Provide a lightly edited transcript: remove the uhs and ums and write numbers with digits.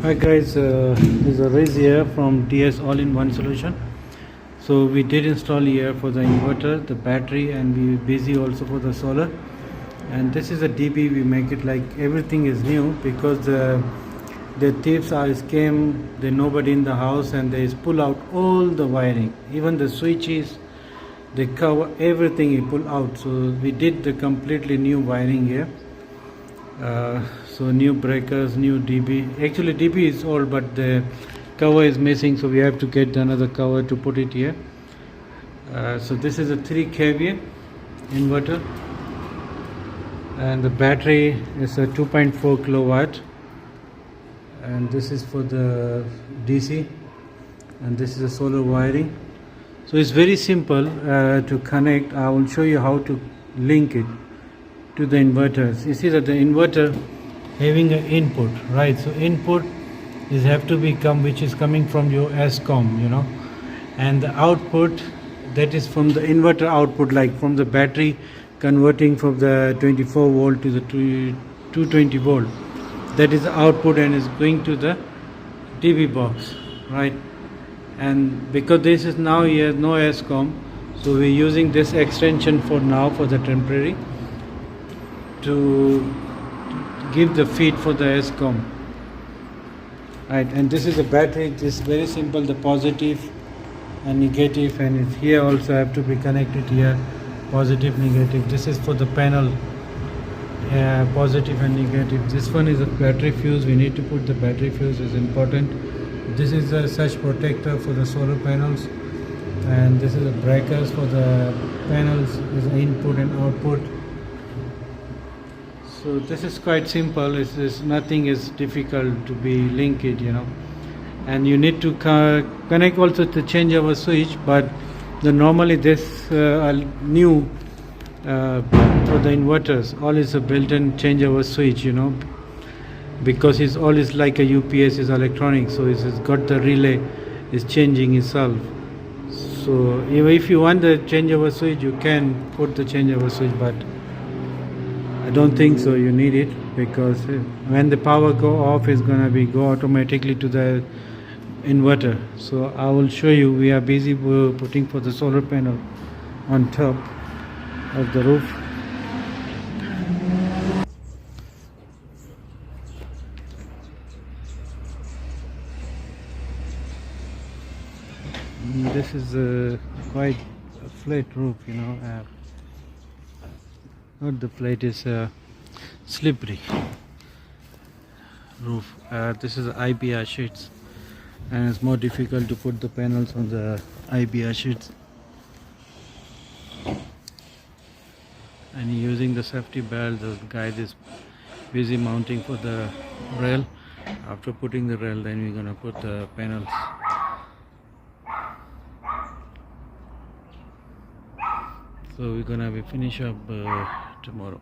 Hi guys, this is Riz here from TS All-in-One Solution. So we did install here for the inverter, the battery, and we busy also for the solar. And this is a DB. We make it like everything is new because the thieves are came. There's nobody in the house, and they pull out all the wiring, even the switches. They cover everything. He pull out. So we did the completely new wiring here. So new breakers, new DB. Actually DB is old, but the cover is missing, so we have to get another cover to put it here. So this is a 3 kVA inverter, and the battery is a 2.4 kilowatt, and this is for the DC, and this is a solar wiring. So it's very simple to connect. I will show you how to link it to the inverters. You see that the inverter having an input, right? So input is have to become which is coming from your ESCOM, and the output that is from the inverter output, like from the battery converting from the 24 volt to the 220 volt. That is the output and is going to the DB box, right? And because this is now here no ESCOM, so we're using this extension for now for the temporary to give the feed for the ESCOM, right? And this is a battery. This is very simple, the positive and negative, and it here also have to be connected here, positive, negative. This is for the panel, positive and negative. This one is a battery fuse. We need to put the battery fuse, is important. This is a surge protector for the solar panels, and this is a breakers for the panels, is input and output. So this is quite simple. It's nothing is difficult to be linked, and you need to connect also to changeover switch, but normally this new for the inverters all is a built-in changeover switch, because it's all is like a UPS is electronic, so it's got the relay is changing itself. So if you want the changeover switch, you can put the changeover switch, but I don't think so you need it, because when the power go off, it's gonna go automatically to the inverter. So I will show you. We are busy putting for the solar panel on top of the roof. This is quite a flat roof, not the plate, is slippery roof. This is IBR sheets, and it's more difficult to put the panels on the IBR sheets, and using the safety belt. The guy is busy mounting for the rail. After putting the rail, then we're gonna put the panels. So we're gonna finish up tomorrow.